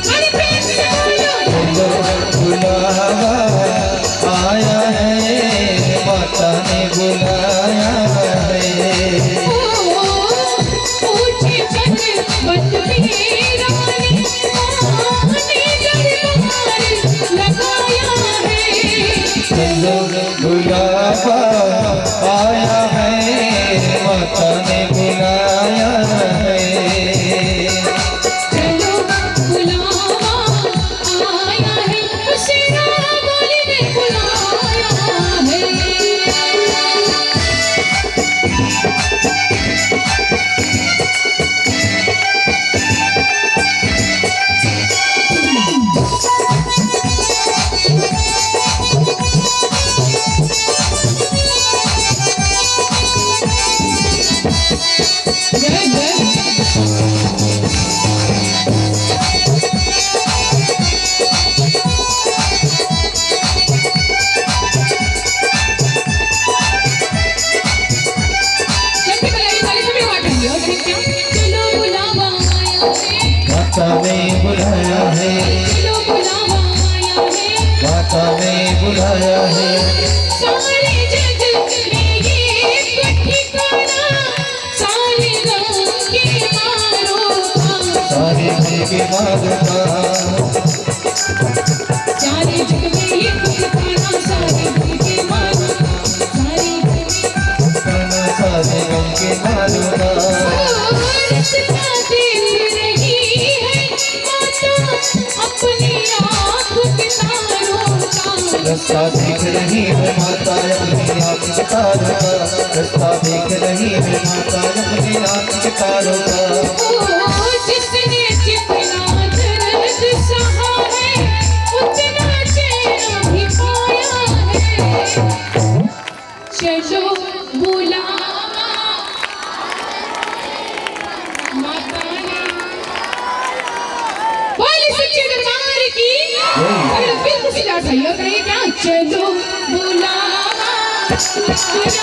अरे प्रेम से बोलो। बुलावा आया है, माता ने बुलाया है। ऊंची पर्वत पे रानी ने दरबार लगाया है। चलो बुलावा आया है, माता ने बुलाया है। चलो बुलावा आया है। उसे रामाली ने बुलाया है। जय जय। सबसे पहले ये सारे सभी हाथ उठाइए और कहेंगे क्या? चलो बुलावा आया है। माता ने बुलाया है। चलो बुलावा आया है। माता ने बुलाया है। सारे जग में ये ठिकाना, सारे गम के मारो का। सारे के मारता, सारे जग में ये ठिकाना, सारे गम के मारो का। काना सारे गम के मारता। रास्ता देख रही है माता अपनी आँख के तारों का। रास्ता देख रही है माता अपनी आँख के तारों का। रास्ता देख रही है माता अपनी आँख के तारों का। जिसने जितना दर्द सहा है, उतना चैन भी पाया है। चलो बुलावा माता ने। बोली सच्चे दरबार की। सभी लोग बिल्कुल सीधा उठाइए और कहिए क्या? चलो बुलावा आया है।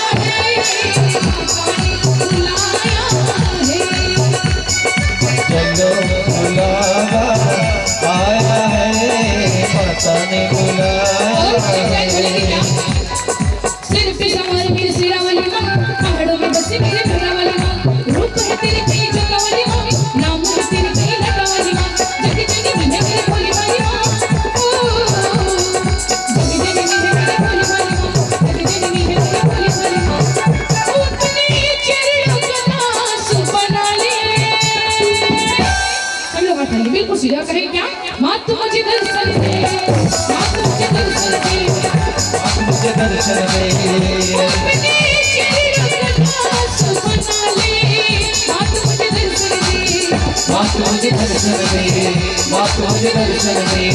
माता ने बुलाया है। चलो बुलावा आया है, माता ने सिर पे सवार मेरे सिरा वाली माँ, पहाड़ों में बसे मेरे भरा वाली माँ, रूप है तेरे कहीं जगह वाली माँ, नाम है तेरे कहीं लगा वाली माँ, जग जग में है मेरे भोली वाली माँ, जग जग में है मेरे भोली वाली माँ, जग जग में है मेरे भोली वाली माँ, अपने चरणों का दास बना ले। सब लोग हाथ ताली बिल्कुल सीधा कहें क्या? माँ तू मुझे दर्शन दे, माँ तू मुझे दर्शन दे, मुझे दर्शन दे, अपने चरणों का दास बना ले। माँ तू मुझे दर्शन दे, माँ तू मुझे दर्शन दे, माँ तू मुझे दर्शन दे।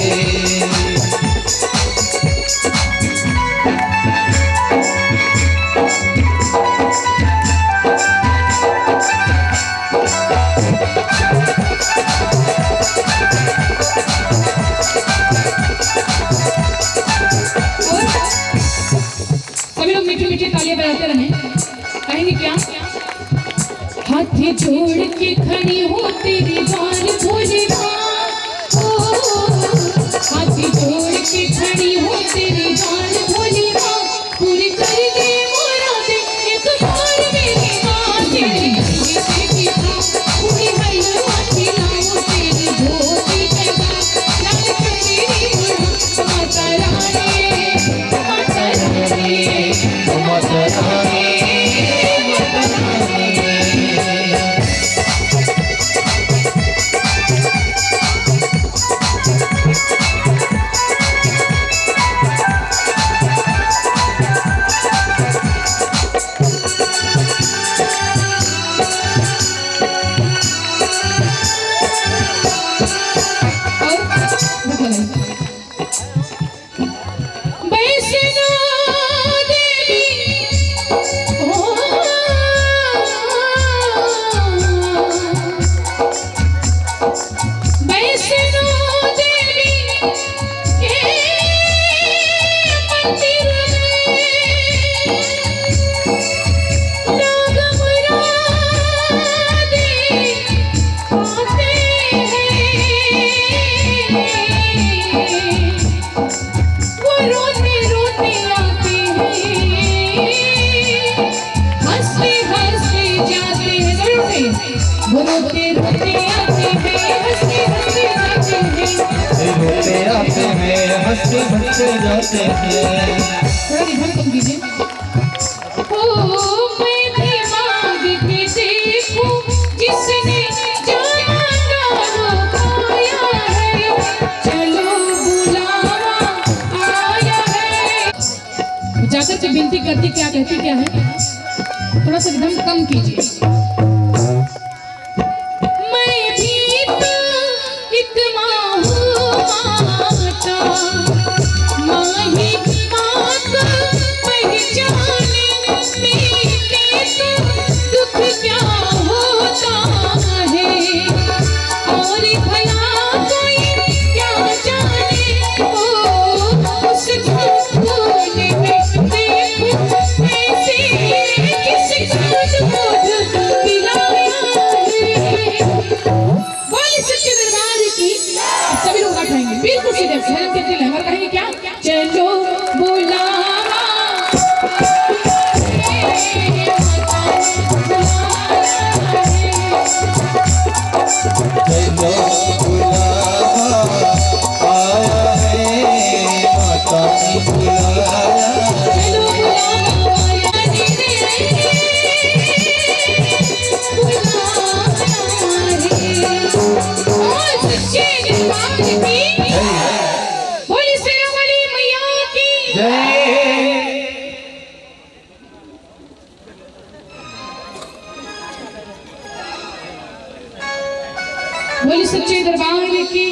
सभी लोग मीठी मीठी तालियां बजाते रहे। कहेंगे क्या? हाथ जोड़ के खड़ी हो तेरी बार भोले माँ, ओ हाथ जोड़ के खड़ी हो तेरी बार भोले माँ, पूरी कर दे मुरादे एक बार मेरी माँ, तेरी बेटी था पूरी हलवा खिलाओ तेरी झोली जगा, लाल कमेरी माता रानी, माता रानी, माता रानी, माता रानी। वैष्णो देवी, ओ वैष्णो देवी के मंदिर में लोग मुरादे पाते हैं, वो रोते रोते आते हैं, हंसते हंसते जाते हैं, जरूर से वो रोते रोते आते हैं, हंसते हंसते जाते हैं। रोते आते हैं, हंसते हंसते जाते हैं। थोड़ा निधान कम कीजिए। ओ मैं भी मांग के देखूं जिसने जाना पाया है, चलो बुलावा आया है। जाकर से विनती करती क्या कहती क्या है? थोड़ा सा रिदम कम कीजिए। मैं भी तो एक माँ हूँ माता, माँ ही माँ को पहचाने, मेरे तो दुख क्या होता है, और भला कोई क्या जाने, ओ उसको भूलने में देखो ऐसे किसको दूध पिलाया है। बोले सच्चे दरबार की। सभी लोग हाथ उठाएंगे बिल्कुल सीधे शहर के दिल हमारा, कहेंगे क्या? चलो बुलावा चलो बुलावा आया है, माता ने बुलाया। चलो बुलावा आया रे, बुलावा रे। सच्चे दरबार की। बोली शेरा वाली मैया की। जय। बोली सच्चे दरबार की।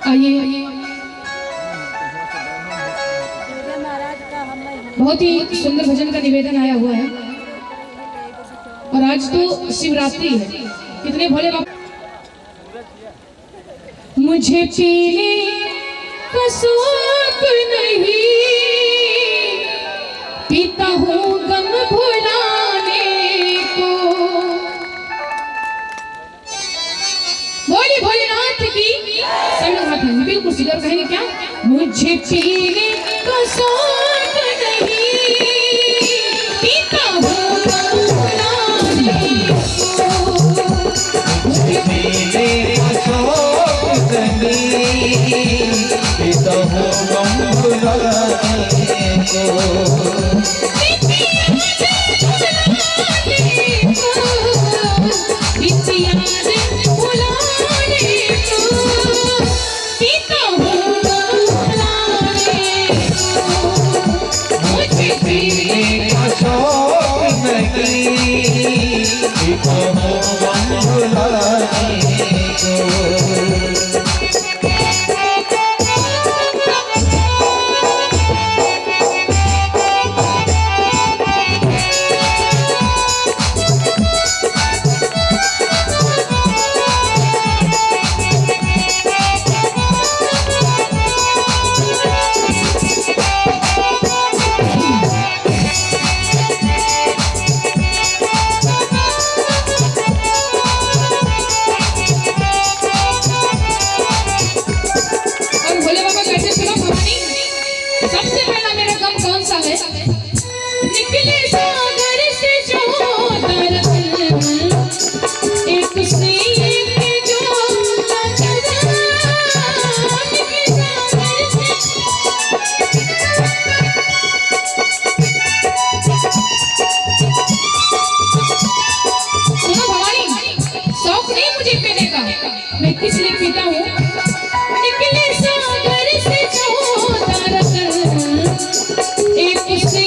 आइए, बहुत ही सुंदर भजन का निवेदन आया हुआ है, और आज तो शिवरात्रि है। कितने भोले बाबा। मुझे पीने का शौक नहीं, पीता हूँ गम भुलाने को। बोली भोलेनाथ करेंगे, बिल्कुल सीधा कहेंगे क्या, मुझे पीने का शौक नहीं, पीता हूँ बुलाने को, मुझे पीने का शौक नहीं, पीता हूँ गम भुलाने को, निकले सागर से जो दरअसल एक से एक जो नजर, निकले सागर से। सुनो भवानी, शौक नहीं मुझे पीने का, मैं किस लिए पीता हूँ, निकले सागर से जो दरअसल एक से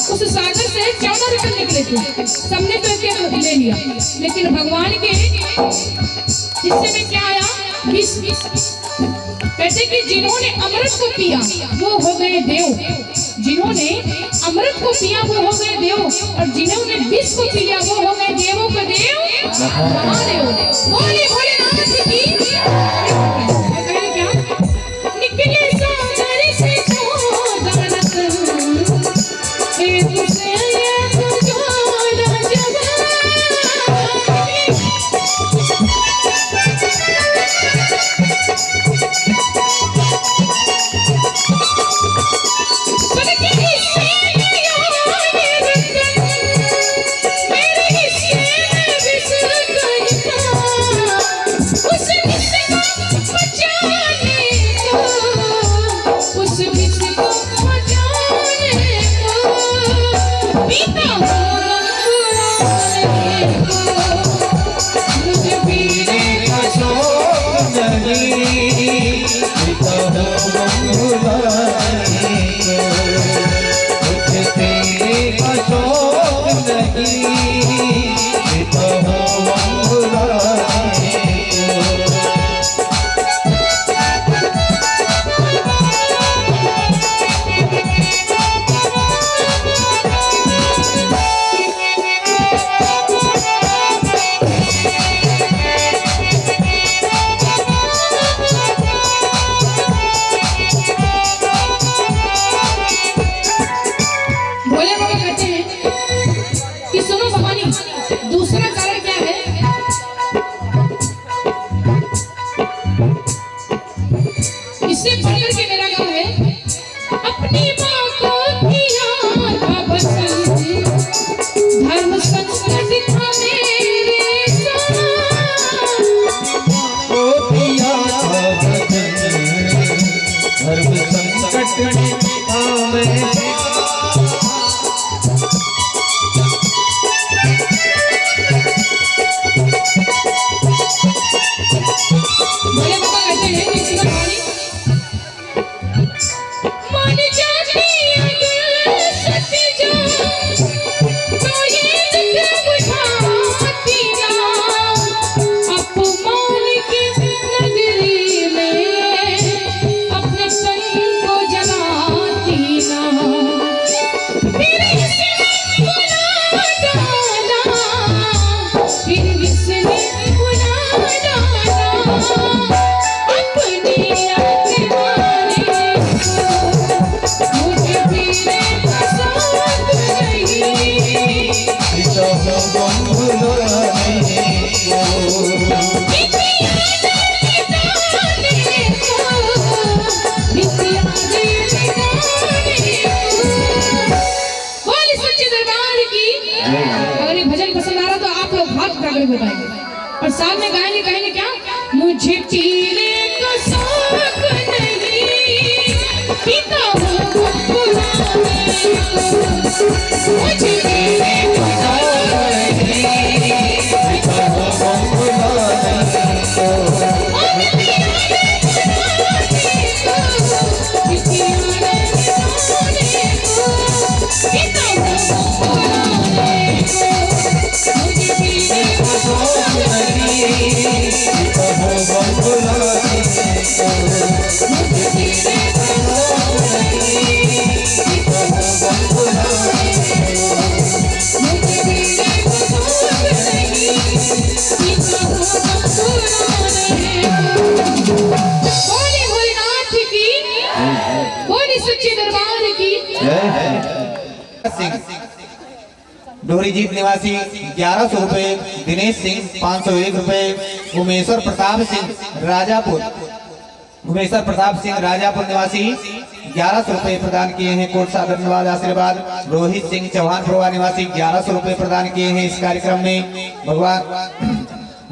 उस सागर से 14 रतन निकले थे, सबने तो एक ले लिया, लेकिन भगवान के हिस्से में क्या आया, 20। कहते कि जिन्होंने अमृत को पिया वो हो गए देव, जिन्होंने अमृत को पिया वो हो गए देव, और जिन्होंने विष को पी लिया वो हो गए देवों का देव महादेव। बोले भोलेनाथ की। क्या निकले सागर से जो दरअसल एक से एक जो नजर, दूसरा कारण क्या है, इससे बढ़कर के मेरा गाँव है, अपनी माँ को किया था बचन, धर्म संकट था मेरे साथ, को किया था बचन, धर्म संकट था मेरे साथ। बोले बाबा कहते हैं कि सुनो भवानी, मान जाती अगर सती जो तो ये दुख उठाती ना, अपमान की नगरी में अपने तन को जला मुझे पीने का शौक नहीं, पीता हूँ पुराने को। मुझे पीने का शौक नहीं, पीता हूँ पुराने को। और पिया ने पुराने को, पिया ने पुराने को, पीता हूँ पुराने को। मुझे पीने का शौक नहीं, पीता हूँ पुराने को। मुझे पीने का शौक नहीं, पीता हूँ पुराने को। मुझे पीने का शौक नहीं, पीता हूँ पुराने को। बोले भोलेनाथ की, बोले सच्चे दरबार की। डोहरी जीत निवासी 1100 रुपए, दिनेश सिंह 501 रुपए, उमेश्वर प्रताप सिंह राजापुर, उमेश्वर प्रताप सिंह राजापुर निवासी 1100 रुपए प्रदान किए हैं। कोट सागर धन्यवाद आशीर्वाद। रोहित सिंह चौहान प्रोवा निवासी 1100 रुपए प्रदान किए हैं इस कार्यक्रम में। भगवान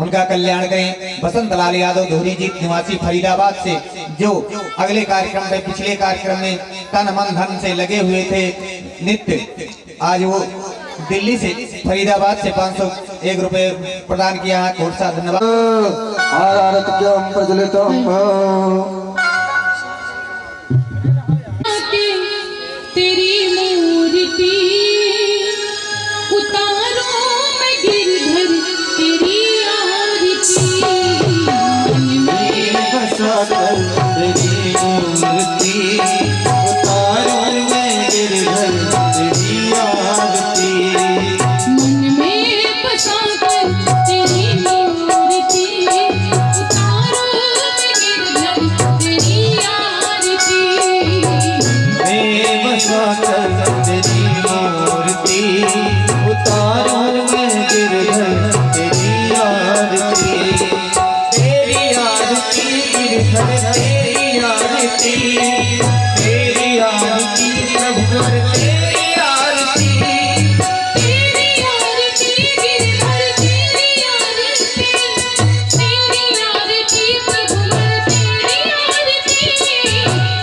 उनका कल्याण करें। बसंत लाल यादव दोहरी जीत निवासी फरीदाबाद से, जो अगले कार्यक्रम में, पिछले कार्यक्रम में तन मन धन से लगे हुए थे नित्य, आज वो दिल्ली से, फरीदाबाद से 501 रुपए प्रदान किया है। कोट सा धन्यवाद। आरत्यम प्रज्वलितम तेरी मूर्ति उतारो मैं गिरधर तेरी आरती। मन में बसाकर तेरी मूर्ति उतारो मैं गिरधर तेरी आरती। मन में बसाकर तेरी मूर्ति उतारो मैं गिरधर तेरी आरती। मैं बसाकर तेरी मूर्ति उतारो मैं गिरधर तेरी आरती। तेरी आरती गिरधर तेरी आरती, तेरी आरती प्रभुवर तेरी आरती। तेरी आरती गिरधर तेरी आरती, तेरी आरती प्रभुवर तेरी आरती।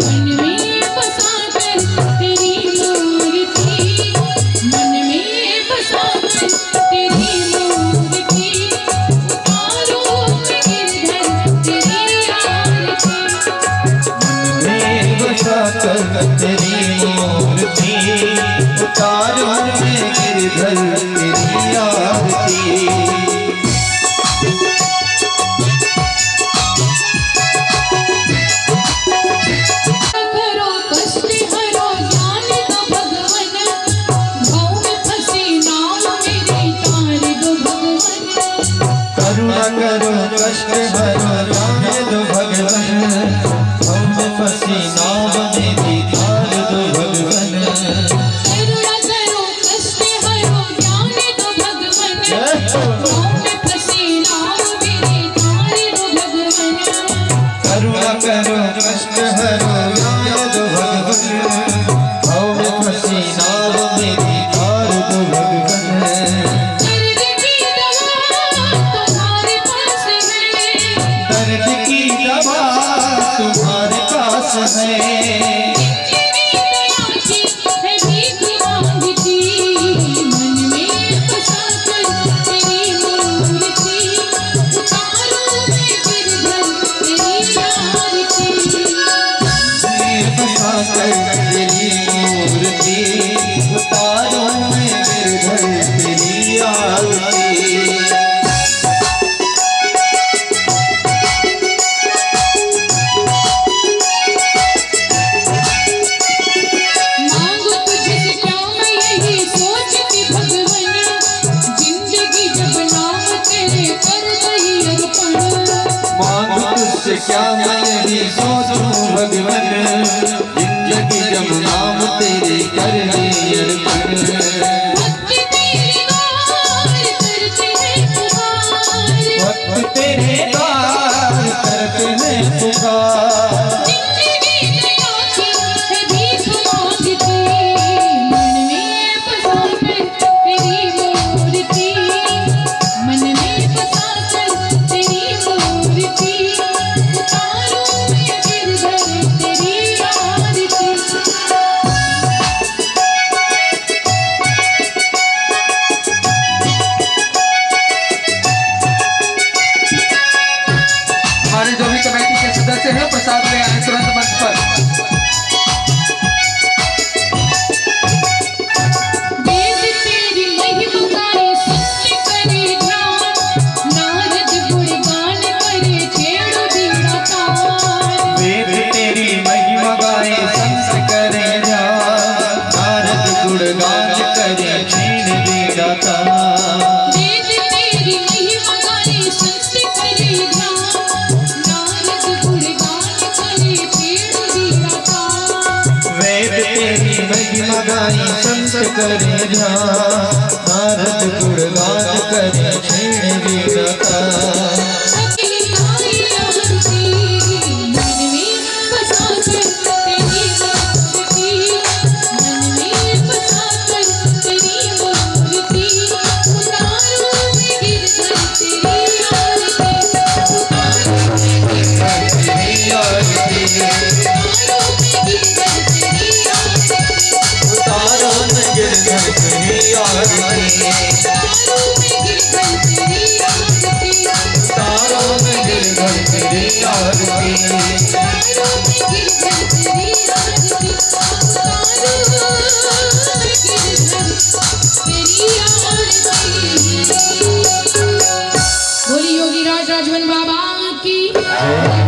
मन में बसाकर तेरी मूर्ति, मन में बसाकर तेरी मूर्ति उतारो मैं गिरधर तेरी आरती। मैं बसाकर तेरी मूर्ति उतारो मैं गिरधर तेरी आरती। करो कष्ट हरो ज्ञान दो भगवन, भाव में फंसी नाम मेरे तार दो भगवन। करुणा करो कष्ट हरो ज्ञान दो भगवन, हम फंसी नाव मेरी तार दो भगवन। करुणा करो कष्ट हरो ज्ञान दो भगवन, भाव में फंसी नाम मेरे तार दो भगवन। करुणा करो कष्ट हरो ज्ञान दो भगवन, हम फंसी नाव मेरी तार दो भगवन। दर्द की दवा तुम्हारे पास है, दर्द की दवा तुम्हारे पास है। जिंदगी दया की है भीख मांगती। मन में बसाकर तेरी मूर्ति उतारो मैं गिरधर तेरी आरती। मैं बसाकर तेरी मूर्ति उतारो मैं गिरधर तेरी आरती। मांगो तुझसे क्या मैं यही सोचती भगवन, जिंदगी जब नाम तेरे कर गई अर्पण। मांगो तुझसे क्या मैं यही सोचूं भगवन, जिंदगी जब नाम तेरे कर दी अर्पण। भक्त तेरी द्वार करते हैं पुकार, भक्त तेरे द्वार करते हैं पुकार। जिंदगी दया की है भीख मांगती। मन में बसाकर तेरी मूर्ति, मन में बसाकर तेरी मूर्ति हमारे जो भी कमेटी के सदस्य हैं प्रसाद ले आए तुरंत मंच पर। संत करे ध्यान नारद गुणगान करे क्षीण वीरता। बोली योगी राज राजवन बाबा की।